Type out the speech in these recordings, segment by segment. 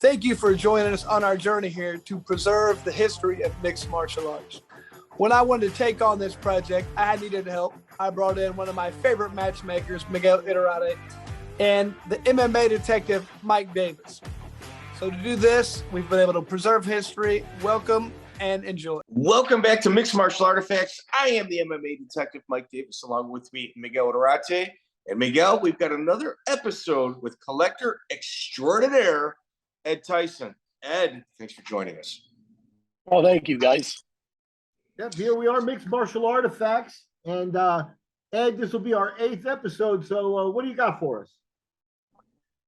Thank you for joining us on our journey here to preserve the history of mixed martial arts. When I wanted to take on this project, I needed help. I brought in one of my favorite matchmakers, Miguel Iturrate, and the MMA Detective, Mike Davis. So to do this, we've been able to preserve history. Welcome and enjoy. Welcome back to Mixed Martial Artifacts. I am the MMA Detective, Mike Davis, along with me, Miguel Iturrate. And Miguel, we've got another episode with collector extraordinaire, Ed Thiesen. Ed, thanks for joining us. Oh, thank you, guys. Yep, here we are, Mixed Martial Artifacts. And Ed, this will be our 8th episode. So what do you got for us?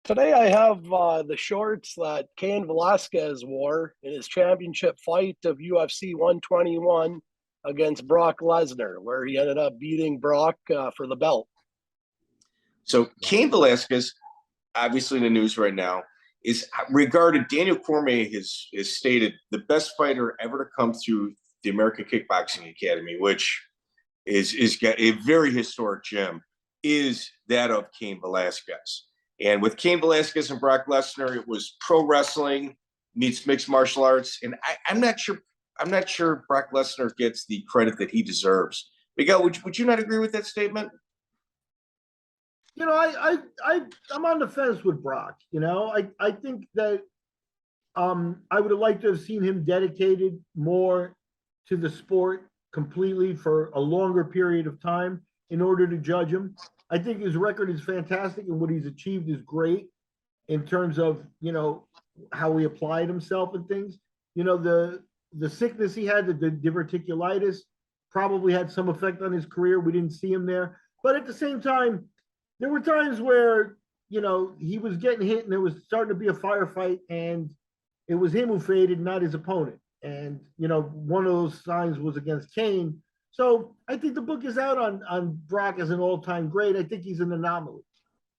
Today I have the shorts that Cain Velasquez wore in his championship fight of UFC 121 against Brock Lesnar, where he ended up beating Brock for the belt. So Cain Velasquez, obviously in the news right now, is regarded, Daniel Cormier has stated, the best fighter ever to come through the American Kickboxing Academy, which is a very historic gym, is that of Cain Velasquez. And with Cain Velasquez and Brock Lesnar, it was pro wrestling meets mixed martial arts. And I'm not sure Brock Lesnar gets the credit that he deserves. Miguel, would you not agree with that statement? You know, I'm on the fence with Brock. You know, I think that I would have liked to have seen him dedicated more to the sport completely for a longer period of time in order to judge him. I think his record is fantastic and what he's achieved is great in terms of, you know, how he applied himself and things. You know, the sickness he had, the diverticulitis, probably had some effect on his career. We didn't see him there. But at the same time, there were times where, you know, he was getting hit and it was starting to be a firefight and it was him who faded, not his opponent. And, you know, one of those signs was against Cain. So I think the book is out on Brock as an all-time great. I think he's an anomaly.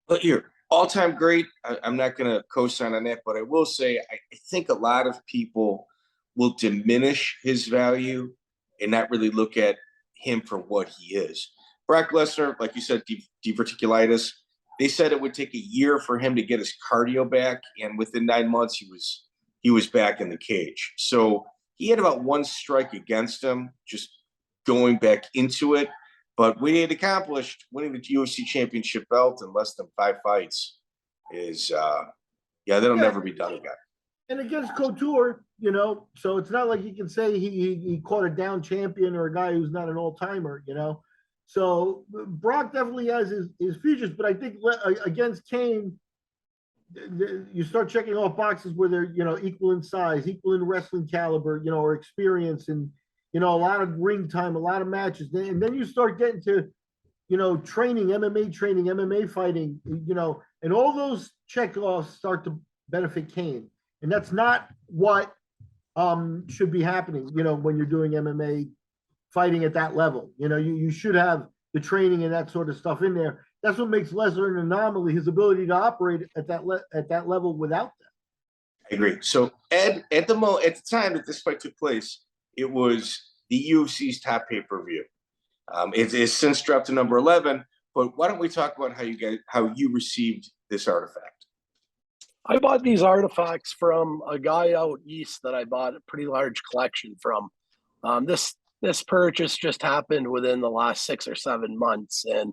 But here, all-time great, I'm not going to co-sign on that, but I will say I think a lot of people will diminish his value and not really look at him for what he is. Brock Lesnar, like you said, diverticulitis. They said it would take a year for him to get his cardio back, and within 9 months, he was back in the cage. So he had about one strike against him, just going back into it. But what he had accomplished, winning the UFC championship belt in less than 5 fights, is that'll never be done again. And against Couture, you know, so it's not like you can say he caught a down champion or a guy who's not an all-timer, you know. So Brock definitely has his features, but I think against Cain, you start checking off boxes where they're, you know, equal in size, equal in wrestling caliber, you know, or experience, and, you know, a lot of ring time, a lot of matches. And then you start getting to, you know, MMA fighting, you know, and all those checkoffs start to benefit Cain. And that's not what should be happening, you know, when you're doing MMA fighting at that level. You know, you should have the training and that sort of stuff in there. That's what makes Lesnar an anomaly, his ability to operate at that level without that. I agree. So Ed, at the time that this fight took place, it was the UFC's top pay-per-view. It is since dropped to number 11, but why don't we talk about how you received this artifact? I bought these artifacts from a guy out east that I bought a pretty large collection from. This purchase just happened within the last 6 or 7 months. And,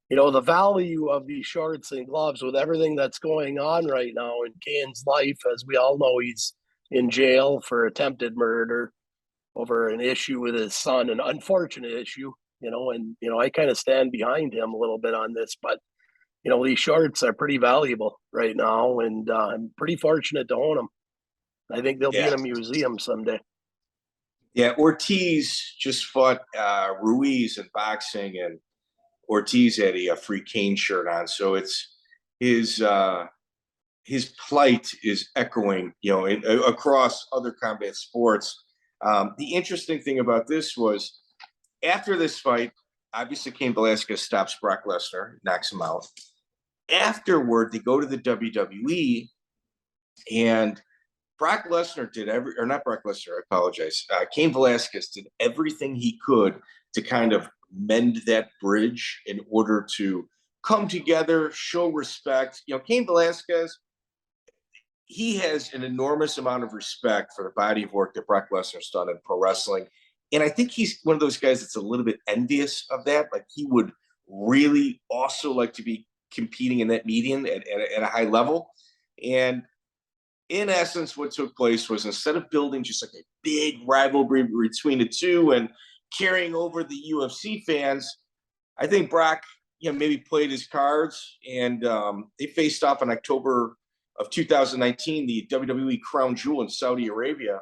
you know, the value of these shorts and gloves with everything that's going on right now in Cain's life, as we all know, he's in jail for attempted murder over an issue with his son, an unfortunate issue, you know, and, you know, I kind of stand behind him a little bit on this, but, you know, these shorts are pretty valuable right now, and I'm pretty fortunate to own them. I think they'll be in a museum someday. Yeah, Ortiz just fought Ruiz in boxing, and Ortiz had a free Cain shirt on. So it's his plight is echoing, you know, across other combat sports. The interesting thing about this was after this fight, obviously Cain Velasquez stops Brock Lesnar, knocks him out. Afterward, they go to the WWE, and Brock Lesnar Cain Velasquez did everything he could to kind of mend that bridge in order to come together, show respect. You know, Cain Velasquez, he has an enormous amount of respect for the body of work that Brock Lesnar's done in pro wrestling. And I think he's one of those guys that's a little bit envious of that. Like, he would really also like to be competing in that median at a high level. And in essence, what took place was, instead of building just like a big rivalry between the two and carrying over the UFC fans, I think Brock, maybe played his cards, and they faced off in October of 2019, the WWE Crown Jewel in Saudi Arabia.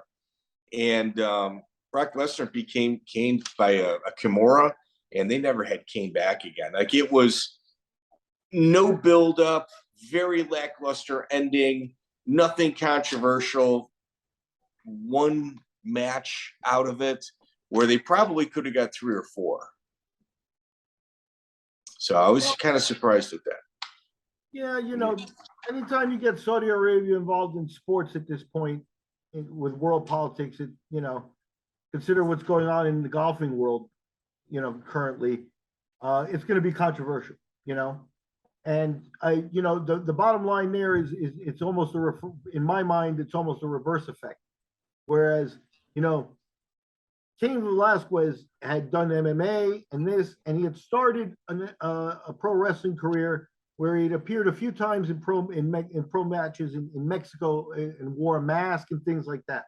And Brock Lesnar became Cain by a Kimura, and they never had Cain back again. Like, it was no build-up, very lackluster ending, nothing controversial, one match out of it where they probably could have got 3 or 4. So I was kind of surprised at that. Yeah, anytime you get Saudi Arabia involved in sports at this point with world politics, consider what's going on in the golfing world, currently, it's going to be controversial, And the bottom line there is it's almost in my mind, it's almost a reverse effect. Whereas, Cain Velasquez had done MMA and he had started a pro wrestling career where he'd appeared a few times in pro matches in Mexico and wore a mask and things like that.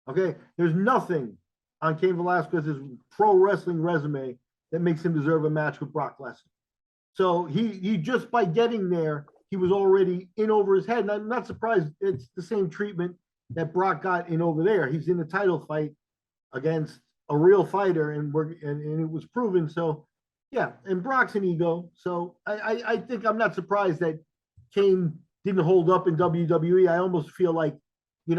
Okay, there's nothing on Cain Velasquez's pro wrestling resume that makes him deserve a match with Brock Lesnar. So he just by getting there, he was already in over his head. And I'm not surprised it's the same treatment that Brock got in over there. He's in a title fight against a real fighter, and it was proven. So yeah, and Brock's an ego. So I think I'm not surprised that Cain didn't hold up in WWE. I almost feel like, he's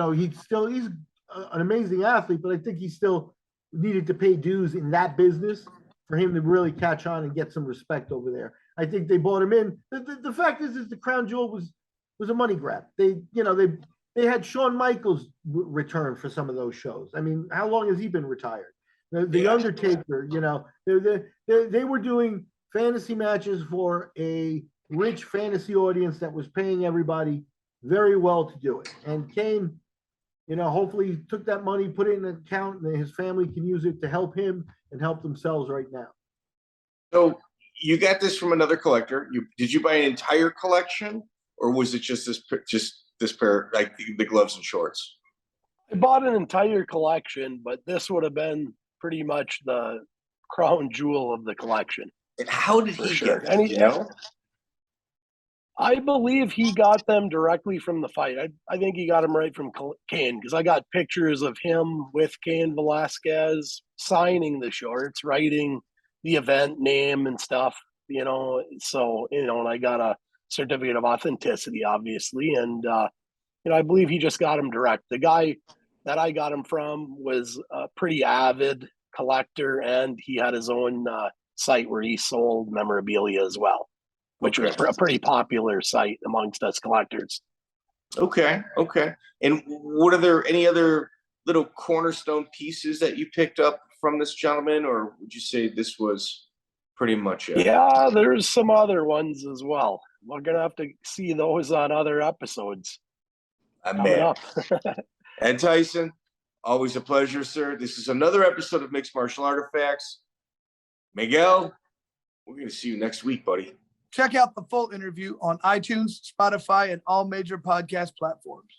an amazing athlete, but I think he still needed to pay dues in that business for him to really catch on and get some respect over there. I think they bought him in. The fact is the crown jewel was a money grab. They had Shawn Michaels return for some of those shows. I mean, how long has he been retired? The Undertaker, they were doing fantasy matches for a rich fantasy audience that was paying everybody very well to do it. And Cain, hopefully took that money, put it in an account, and his family can use it to help him and help themselves right now. So you got this from another collector. Did you buy an entire collection, or was it just this pair, like the gloves and shorts? I bought an entire collection, but this would have been pretty much the crown jewel of the collection. And how did he get them? I believe he got them directly from the fight. I think he got them right from Cain, because I got pictures of him with Cain Velasquez signing the shorts, writing the event name and stuff, So, and I got a certificate of authenticity, obviously. And, I believe he just got them direct. The guy that I got him from was a pretty avid collector, and he had his own site where he sold memorabilia as well, which was a pretty popular site amongst us collectors. Okay. And are there any other little cornerstone pieces that you picked up from this gentleman, or would you say this was pretty much it? Yeah, there's some other ones as well. We're going to have to see those on other episodes. Coming up. Ed Thiesen, always a pleasure, sir. This is another episode of Mixed Martial Artifacts. Miguel, we're going to see you next week, buddy. Check out the full interview on iTunes, Spotify, and all major podcast platforms.